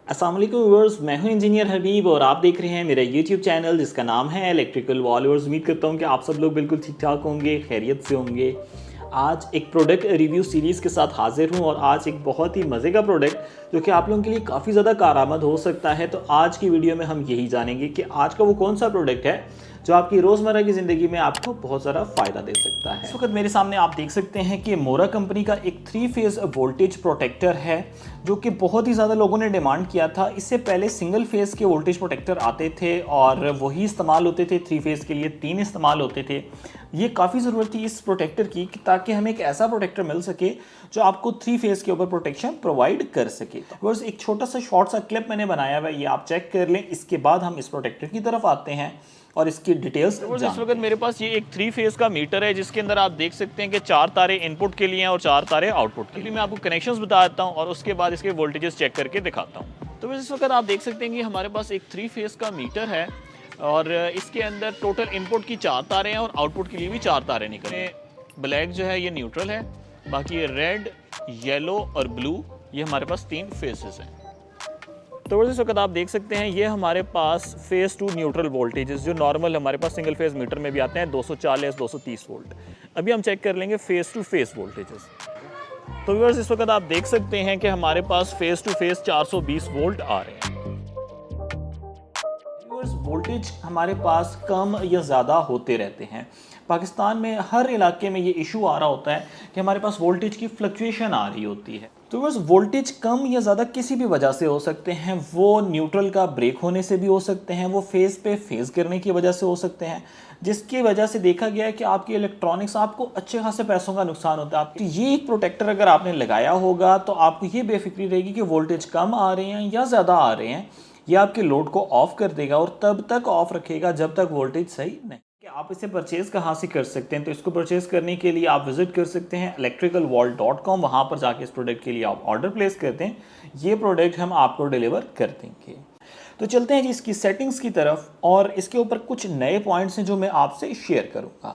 अस्सलाम वालेकुम व्यूअर्स, मैं हूं इंजीनियर हबीब और आप देख रहे हैं मेरा यूट्यूब चैनल जिसका नाम है इलेक्ट्रिकल वॉल्यूअर्स। उम्मीद करता हूं कि आप सब लोग बिल्कुल ठीक ठाक होंगे, खैरियत से होंगे। आज एक प्रोडक्ट रिव्यू सीरीज़ के साथ हाजिर हूं और आज एक बहुत ही मज़े का प्रोडक्ट जो कि आप लोगों के लिए काफ़ी ज़्यादा कारआमद हो सकता है। तो आज की वीडियो में हम यही जानेंगे कि आज का वो कौन सा प्रोडक्ट है जो आपकी रोज़मर्रा की ज़िंदगी में आपको बहुत ज़्यादा फ़ायदा दे सकता है। इस वक्त मेरे सामने आप देख सकते हैं कि मोरा कंपनी का एक 3 फेज़ वोल्टेज प्रोटेक्टर है जो कि बहुत ही ज़्यादा लोगों ने डिमांड किया था। इससे पहले सिंगल फेज़ के वोल्टेज प्रोटेक्टर आते थे और वही इस्तेमाल होते थे, 3 फेज़ के लिए 3 इस्तेमाल होते थे। ये काफ़ी ज़रूरत थी इस प्रोटेक्टर की ताकि हमें एक ऐसा प्रोटेक्टर मिल सके जो आपको 3 फेज़ के ऊपर प्रोटेक्शन प्रोवाइड कर सके। तो बस एक छोटा सा शॉर्ट सा क्लिप मैंने बनाया हुआ है, ये आप चेक कर लें। इसके बाद हम इस प्रोटेक्टर की तरफ आते हैं और इसकी डिटेल्स इस वक्त मेरे पास ये एक 3 फेज़ का मीटर है जिसके अंदर आप देख सकते हैं कि 4 तारे इनपुट के लिए हैं और 4 तारे आउटपुट के लिए। मैं आपको कनेक्शंस बता देता हूँ और उसके बाद इसके वोल्टेजेस चेक करके दिखाता हूँ। तो इस वक्त आप देख सकते हैं कि हमारे पास एक 3 फेज़ का मीटर है और इसके अंदर टोटल इनपुट की 4 तारे हैं और आउटपुट के लिए भी 4 तारे निकले। ब्लैक जो है ये न्यूट्रल है, बाकी ये रेड, येलो और ब्लू ये हमारे पास 3 फेसेस हैं। तो इस वक्त आप देख सकते हैं ये हमारे पास फेज़ टू न्यूट्रल वोल्टेजेस जो नॉर्मल हमारे पास सिंगल फेज़ मीटर में भी आते हैं 240 230 वोल्ट। अभी हम चेक कर लेंगे फेज़ टू फेज़ वोल्टेजेस। तो व्यूअर्स इस वक्त आप देख सकते हैं कि हमारे पास फेज़ टू फेज़ 420 वोल्ट आ रहे हैं। वोल्टेज हमारे पास कम या ज़्यादा होते रहते हैं। पाकिस्तान में हर इलाके में ये इशू आ रहा होता है कि हमारे पास वोल्टेज की फ्लक्चुएशन आ रही होती है। तो बस वोल्टेज कम या ज़्यादा किसी भी वजह से हो सकते हैं। वो न्यूट्रल का ब्रेक होने से भी हो सकते हैं, वो फेज़ पे फेज़ करने की वजह से हो सकते हैं, जिसकी वजह से देखा गया है कि आपकी इलेक्ट्रॉनिक्स आपको अच्छे खासे पैसों का नुकसान होता है। तो ये एक प्रोटेक्टर अगर आपने लगाया होगा तो आपको ये बेफिक्री रहेगी कि वोल्टेज कम आ रहे हैं या ज़्यादा आ रहे हैं। ये आपके लोड को ऑफ कर देगा और तब तक ऑफ रखेगा जब तक वोल्टेज सही नहीं। कि आप इसे परचेज कहाँ से कर सकते हैं, तो इसको परचेज करने के लिए आप विजिट कर सकते हैं electricalworld.com। वहाँ पर जाके इस प्रोडक्ट के लिए आप ऑर्डर प्लेस करते हैं, ये प्रोडक्ट हम आपको डिलीवर कर देंगे। तो चलते हैं जी इसकी सेटिंग्स की तरफ और इसके ऊपर कुछ नए पॉइंट्स हैं जो मैं आपसे शेयर करूँगा।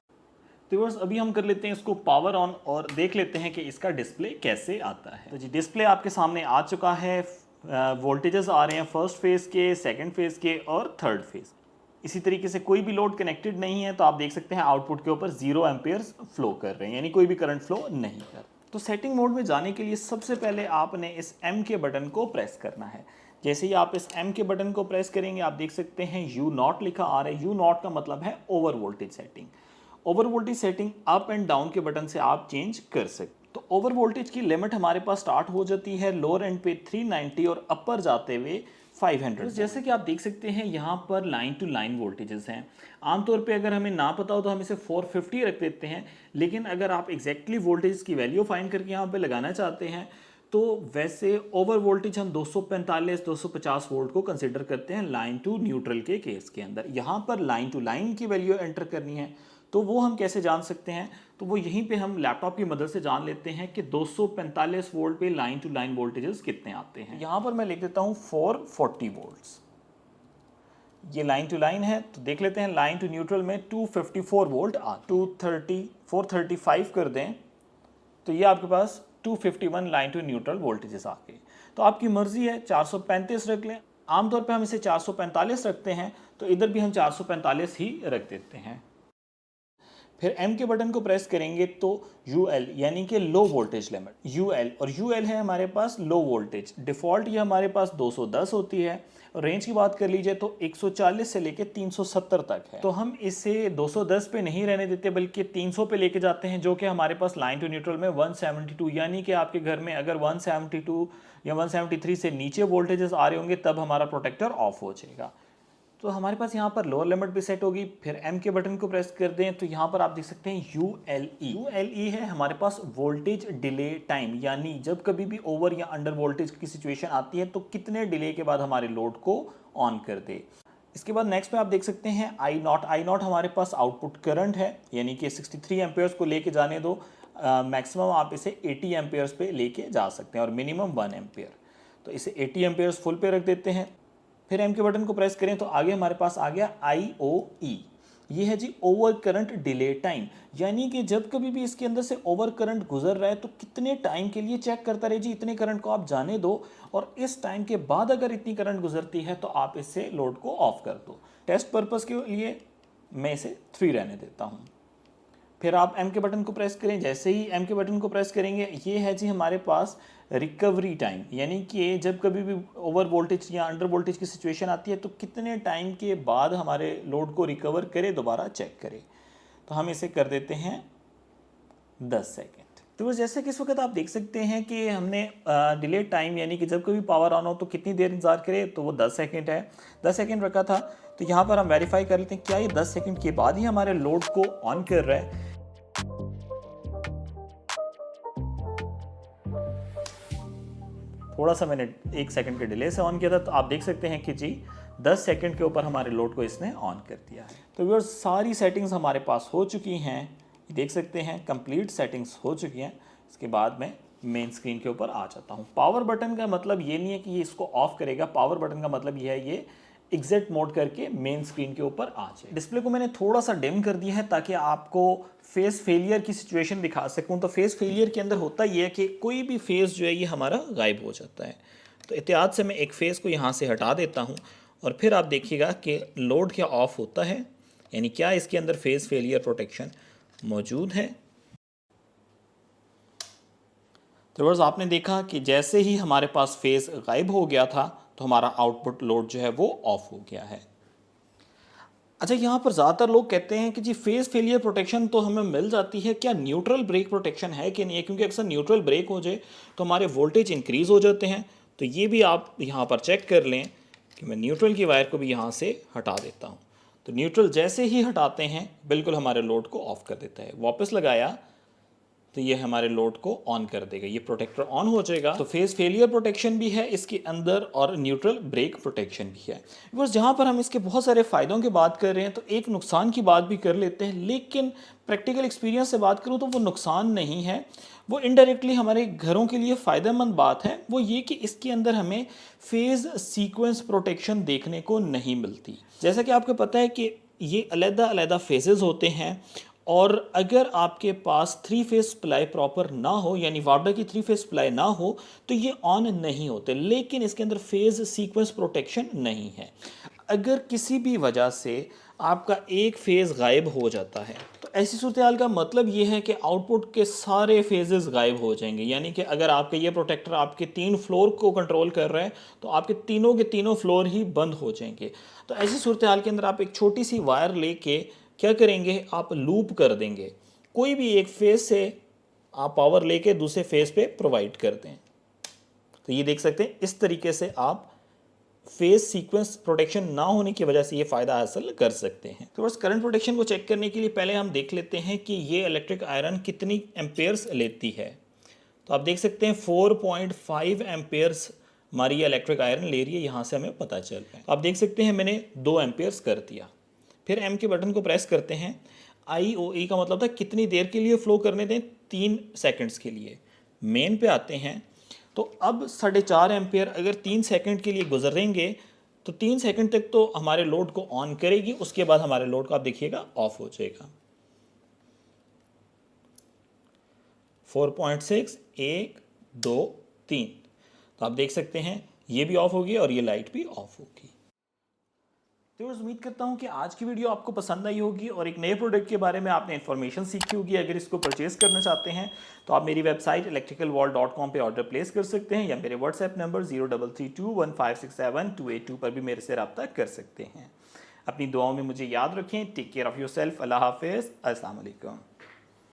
तो व्यूअर्स अभी हम कर लेते हैं इसको पावर ऑन और देख लेते हैं कि इसका डिस्प्ले कैसे आता है। तो जी डिस्प्ले आपके सामने आ चुका है। वोल्टेजेस आ रहे हैं फर्स्ट फेज़ के, सेकंड फेज़ के और थर्ड फेज़। इसी तरीके से कोई भी लोड कनेक्टेड नहीं है तो आप देख सकते हैं आउटपुट के ऊपर 0 एम्पियर्स फ्लो कर रहे हैं, यानी कोई भी करंट फ्लो नहीं कर। तो सेटिंग मोड में जाने के लिए सबसे पहले आपने इस M के बटन को प्रेस करना है। जैसे ही आप इस M के बटन को प्रेस करेंगे आप देख सकते हैं U0 लिखा आ रहा है। U0 का मतलब है over voltage setting. Over voltage setting up and down के बटन से आप चेंज कर सकते। तो ओवर वोल्टेज की लिमिट हमारे पास स्टार्ट हो जाती है लोअर एंड पे 390 और अपर जाते हुए 500। जैसे कि आप देख सकते हैं यहाँ पर लाइन टू लाइन वोल्टेजेस हैं। आमतौर पे अगर हमें ना पता हो तो हम इसे 450 रख देते हैं, लेकिन अगर आप एग्जैक्टली वोल्टेज की वैल्यू फाइंड करके यहाँ पे लगाना चाहते हैं तो वैसे ओवर वोल्टेज हम 245 250 वोल्ट को कंसिडर करते हैं लाइन टू न्यूट्रल के केस के अंदर। यहाँ पर लाइन टू लाइन की वैल्यू एंटर करनी है तो वो हम कैसे जान सकते हैं, तो वो यहीं पे हम लैपटॉप की मदद से जान लेते हैं कि 245 वोल्ट पे लाइन टू लाइन वोल्टेजेस कितने आते हैं। यहाँ पर मैं लिख देता हूँ 440 वोल्ट्स। ये लाइन टू लाइन है तो देख लेते हैं लाइन टू न्यूट्रल में 254 वोल्ट 435 कर दें तो ये आपके पास 251 लाइन टू न्यूट्रल वोल्टेजेस आ गए। तो आपकी मर्जी है 435 रख लें। आमतौर पे हम इसे 445 रखते हैं तो इधर भी हम 445 ही रख देते हैं। फिर M के बटन को प्रेस करेंगे तो UL यानी कि लो वोल्टेज लिमिट UL, और UL है हमारे पास लो वोल्टेज। डिफ़ॉल्ट ये हमारे पास 210 होती है और रेंज की बात कर लीजिए तो 140 से लेके 370 तक है। तो हम इसे 210 पे नहीं रहने देते बल्कि 300 पे लेके जाते हैं, जो कि हमारे पास लाइन टू न्यूट्रल में 172, यानी कि आपके घर में अगर 172 या 173 से नीचे वोल्टेजेस आ रहे होंगे तब हमारा प्रोटेक्टर ऑफ हो जाएगा। तो हमारे पास यहाँ पर लोअर लिमिट भी सेट होगी। फिर M के बटन को प्रेस कर दें तो यहाँ पर आप देख सकते हैं ULE है हमारे पास वोल्टेज डिले टाइम, यानी जब कभी भी ओवर या अंडर वोल्टेज की सिचुएशन आती है तो कितने डिले के बाद हमारे लोड को ऑन कर दे। इसके बाद नेक्स्ट पे आप देख सकते हैं I0 हमारे पास आउटपुट करंट है, यानी कि 63 एम्पेयर्स को लेके जाने दो। मैक्सिमम आप इसे 80 एम्पेयर्स पे लेके जा सकते हैं और मिनिमम 1 एम्पेयर। तो इसे 80 एम्पेयर्स फुल पे रख देते हैं। फिर M के बटन को प्रेस करें तो आगे हमारे पास आ गया IOE, ये है जी ओवर करंट डिले टाइम, यानी कि जब कभी भी इसके अंदर से ओवर करंट गुजर रहा है तो कितने टाइम के लिए चेक करता रहे जी, इतने करंट को आप जाने दो और इस टाइम के बाद अगर इतनी करंट गुजरती है तो आप इससे लोड को ऑफ कर दो। टेस्ट पर्पस के लिए मैं इसे 3 रहने देता हूँ। फिर आप एम के बटन को प्रेस करें। जैसे ही एम के बटन को प्रेस करेंगे ये है जी हमारे पास रिकवरी टाइम, यानी कि जब कभी भी ओवर वोल्टेज या अंडर वोल्टेज की सिचुएशन आती है तो कितने टाइम के बाद हमारे लोड को रिकवर करे, दोबारा चेक करे। तो हम इसे कर देते हैं 10 सेकेंड। तो बस जैसे कि इस वक्त आप देख सकते हैं कि हमने डिले टाइम यानी कि जब कभी पावर ऑन हो तो कितनी देर इंतजार करे, तो वो 10 सेकेंड है। 10 सेकेंड रखा था। तो यहाँ पर हम वेरीफाई कर लेते हैं क्या ये 10 सेकेंड के बाद ही हमारे लोड को ऑन कर रहा है। थोड़ा सा मैंने 1 सेकंड के डिले से ऑन किया था, तो आप देख सकते हैं कि जी 10 सेकंड के ऊपर हमारे लोड को इसने ऑन कर दिया है। तो व्यूअर्स सारी सेटिंग्स हमारे पास हो चुकी हैं, देख सकते हैं कंप्लीट सेटिंग्स हो चुकी हैं। इसके बाद मैं मेन स्क्रीन के ऊपर आ जाता हूँ। पावर बटन का मतलब ये नहीं है कि ये इसको ऑफ करेगा, पावर बटन का मतलब ये है ये एग्जिट मोड करके मेन स्क्रीन के ऊपर आ जाए। डिस्प्ले को मैंने थोड़ा सा डिम कर दिया है ताकि आपको फेस फेलियर की सिचुएशन दिखा सकूं। तो फेस फेलियर के अंदर होता ये है कि कोई भी फेस जो है ये हमारा गायब हो जाता है। तो एहतियात से मैं एक फेस को यहाँ से हटा देता हूँ और फिर आप देखिएगा कि लोड क्या ऑफ होता है, यानी क्या इसके अंदर फेस फेलियर प्रोटेक्शन मौजूद है। तो बस आपने देखा कि जैसे ही हमारे पास फेस गायब हो गया था तो हमारा आउटपुट लोड जो है वो ऑफ हो गया है। अच्छा, यहाँ पर ज़्यादातर लोग कहते हैं कि जी फेस फेलियर प्रोटेक्शन तो हमें मिल जाती है, क्या न्यूट्रल ब्रेक प्रोटेक्शन है कि नहीं है, क्योंकि अक्सर न्यूट्रल ब्रेक हो जाए तो हमारे वोल्टेज इंक्रीज़ हो जाते हैं। तो ये भी आप यहाँ पर चेक कर लें कि मैं न्यूट्रल की वायर को भी यहाँ से हटा देता हूँ। तो न्यूट्रल जैसे ही हटाते हैं बिल्कुल हमारे लोड को ऑफ कर देता है। वापस लगाया तो ये हमारे लोड को ऑन कर देगा, ये प्रोटेक्टर ऑन हो जाएगा। तो फेस फेलियर प्रोटेक्शन भी है इसके अंदर और न्यूट्रल ब्रेक प्रोटेक्शन भी है। बस जहाँ पर हम इसके बहुत सारे फ़ायदों की बात कर रहे हैं तो एक नुकसान की बात भी कर लेते हैं, लेकिन प्रैक्टिकल एक्सपीरियंस से बात करूँ तो वो नुकसान नहीं है, वो इनडायरेक्टली हमारे घरों के लिए फ़ायदेमंद बात है। वो ये कि इसके अंदर हमें फेज़ सीक्वेंस प्रोटेक्शन देखने को नहीं मिलती। जैसा कि आपको पता है कि ये अलग-अलग फेजेज़ होते हैं और अगर आपके पास 3 फेज सप्लाई प्रॉपर ना हो, यानी वाटर की 3 फेज सप्लाई ना हो, तो ये ऑन नहीं होते। लेकिन इसके अंदर फेज सीक्वेंस प्रोटेक्शन नहीं है। अगर किसी भी वजह से आपका एक फेज़ गायब हो जाता है तो ऐसी सूरत हाल का मतलब ये है कि आउटपुट के सारे फेजेस गायब हो जाएंगे। यानी कि अगर आपका ये प्रोटेक्टर आपके 3 फ्लोर को कंट्रोल कर रहा है तो आपके तीनों के तीनों फ्लोर ही बंद हो जाएंगे। तो ऐसी सूरत हाल के अंदर आप एक छोटी सी वायर लेके क्या करेंगे, आप लूप कर देंगे। कोई भी एक फेस से आप पावर लेके दूसरे फेस पे प्रोवाइड कर दें। तो ये देख सकते हैं इस तरीके से आप फेस सीक्वेंस प्रोटेक्शन ना होने की वजह से ये फ़ायदा हासिल कर सकते हैं। तो बस करंट प्रोटेक्शन को चेक करने के लिए पहले हम देख लेते हैं कि ये इलेक्ट्रिक आयरन कितनी एम्पेयर्स लेती है। तो आप देख सकते हैं 4.5 एम्पेयर्स हमारी ये इलेक्ट्रिक आयरन ले रही है, यहाँ से हमें पता चल रहा है। आप देख सकते हैं मैंने 2 एम्पेयर्स कर दिया। फिर एम के बटन को प्रेस करते हैं। IOE का मतलब था कितनी देर के लिए फ्लो करने दें, 3 सेकंड्स के लिए। मेन पे आते हैं तो अब 4.5 एम्पेयर अगर 3 सेकंड के लिए गुजरेंगे तो 3 सेकंड तक तो हमारे लोड को ऑन करेगी, उसके बाद हमारे लोड को आप देखिएगा ऑफ हो जाएगा। 4.6 1 2 3, तो आप देख सकते हैं ये भी ऑफ होगी और ये लाइट भी ऑफ होगी। तो उम्मीद करता हूं कि आज की वीडियो आपको पसंद आई होगी और एक नए प्रोडक्ट के बारे में आपने इन्फॉर्मेशन सीखी होगी। अगर इसको परचेज करना चाहते हैं तो आप मेरी वेबसाइट electricalworld.com पे ऑर्डर प्लेस कर सकते हैं या मेरे व्हाट्सएप नंबर 03321567 पर भी मेरे से रब्ता कर सकते हैं। अपनी दुआओं में मुझे याद रखें। Take care of yourself. अल्लाह हाफिज़। अस्सलाम वालेकुम।